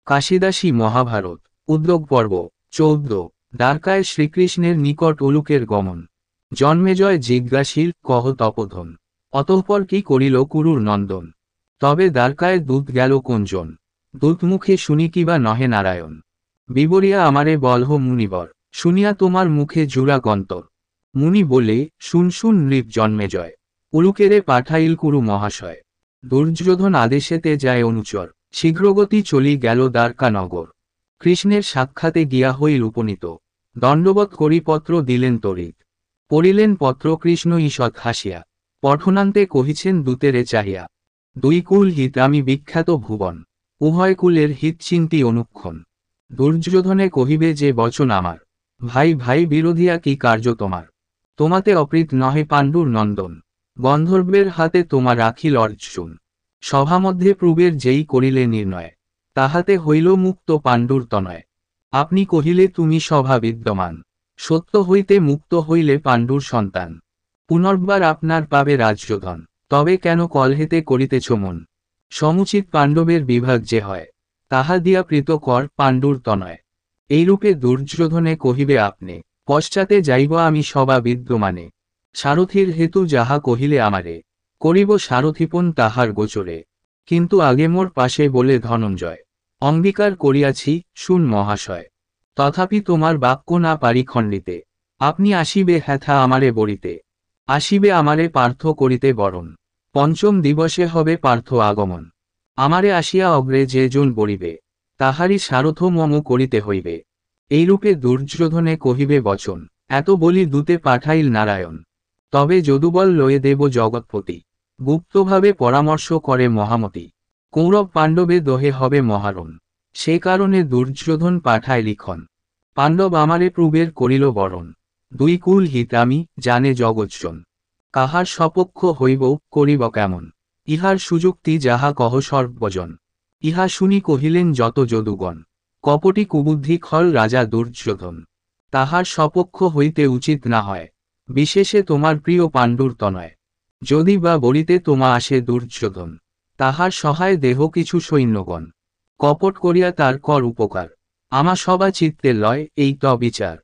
কাশিদাসী মহাভারত উদ্যোগ পর্ব 14 দ্বারকায় শ্রীকৃষ্ণের নিকট উলুকের গমন। জন্মেজয় জিজ্ঞাসিল কহ তপোধন, অতঃপর কি করিল কুরুর নন্দন। তবে দ্বারকায় দূত গেল কোনজন, দূত মুখে শুনি কিবা নহে নারায়ণ। বিবরিয়া আমারে বলহ মুনিবর, শুনিয়া তোমার মুখে জুড়া গন্তর। মুনি বলে শুন শুন নৃপ জন্মেজয়, উলুকেরে পাঠাইল কুরু মহাশয়। দুর্যোধন আদেশেতে যায় অনুচর, শীঘ্রগতি চলি গেল দ্বারকা নগর। কৃষ্ণের সাক্ষাতে গিয়া হইল উপনীত, দণ্ডবৎ করি পত্র দিলেন তরিত। পড়িলেন পত্র কৃষ্ণ ঈষৎ হাসিয়া, পঠনান্তে কহিছেন দূতেরে চাহিয়া। দুই কুল হিত আমি বিখ্যাত ভুবন, উভয় কুলের হিত চিন্তি অনুক্ষণ। দুর্যোধনে কহিবে যে বচন আমার, ভাই ভাই বিরোধিয়া কি কার্য তোমার। তোমাতে অপ্রীত নহে পাণ্ডুর নন্দন, গন্ধর্বের হাতে তোমার রাখিল অর্জুন। সভামধ্যে পূর্বের যেই করিলে নির্ণয়, তাহাতে হইল মুক্ত পাণ্ডুর তনয়। আপনি কহিলে তুমি সভা বিদ্যমান, সত্য হইতে মুক্ত হইলে পাণ্ডুর সন্তান। পুনর্বার আপনার পাবে রাজ্যধন, তবে কেন কলহেতে করিতেছ মন। সমুচিত পাণ্ডবের বিভাগ যে হয়, তাহা দিয়া প্রীত কর পাণ্ডুর তনয়। এইরূপে দুর্যোধনে কহিবে আপনি, পশ্চাতে যাইব আমি সভা বিদ্যমানে। সারথীর হেতু যাহা কহিলে আমারে, করিব সারথিপন তাহার গোচরে। কিন্তু আগে মোর পাশে বলে ধনঞ্জয়, অঙ্গীকার করিয়াছি শুন মহাশয়। তথাপি তোমার বাক্য না পারি খণ্ডিতে, আপনি আসিবে হ্যাথা আমারে বরিতে। আসিবে আমারে পার্থ করিতে বরণ, পঞ্চম দিবসে হবে পার্থ আগমন। আমারে আসিয়া অগ্রে যে জন বরিবে, তাহারই সারথ মম করিতে হইবে। এইরূপে দুর্যোধনে কহিবে বচন, এত বলি দূতে পাঠাইল নারায়ণ। তবে যদুবল লয়ে দেব জগৎপতি, গুপ্তভাবে পরামর্শ করে মহামতি। কৌরব পাণ্ডবে দোহে হবে মহারণ, সে কারণে দুর্যোধন পাঠায় লিখন। পাণ্ডব আমারে পূর্বের করিল বরণ, দুই কুল হিত আমি জানে জগৎজন। কাহার সপক্ষ হইব করিব কেমন, ইহার সুযুক্তি যাহা কহ সর্বজন। ইহা শুনি কহিলেন যত যদুগণ, কপটি কুবুদ্ধি খল রাজা দুর্যোধন। তাহার সপক্ষ হইতে উচিত না হয়, বিশেষে তোমার প্রিয় পাণ্ডুর তনয়। যদি বা বরিতে তোমা আসে দুর্যোধন, তাহার সহায় দেহ কিছু সৈন্যগণ। কপট করিয়া তার কর উপকার, আমা সবা চিত্তে লয় এই ত বিচার।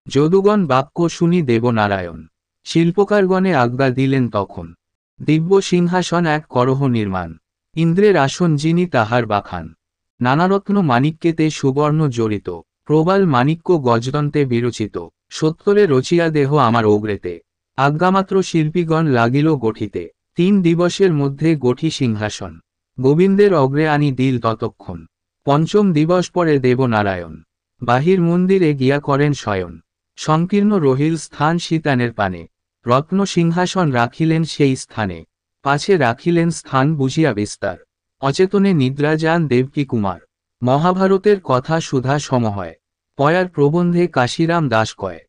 যদুগণ বাক্য শুনি দেবনারায়ণ, শিল্পকারগণে আজ্ঞা দিলেন তখন। দিব্য সিংহাসন এক করহ নির্মাণ, ইন্দ্রের আসন যিনি তাহার বাখান। নানারত্ন মাণিক্যেতে সুবর্ণ জড়িত, প্রবাল মাণিক্য গজদন্তে বিরচিত। সত্তরে রচিয়া দেহ আমার অগ্রেতে, আজ্ঞামাত্র শিল্পীগণ লাগিল গঠিতে। 3 দিবসের মধ্যে গঠি সিংহাসন, গোবিন্দের অগ্রে আনি দিল ততক্ষণ। পঞ্চম দিবস পরে দেবনারায়ণ, বাহির মন্দিরে গিয়া করেন শয়ন। সংকীর্ণ রহিল স্থান শীতানের পানে, রত্ন সিংহাসন রাখিলেন সেই স্থানে। পাছে রাখিলেন স্থান বুঝিয়া বিস্তার, অচেতনে নিদ্রা যান দেবকী কুমার। মহাভারতের কথা সুধা সম হয়, পয়ার প্রবন্ধে কাশিরাম দাস কয়।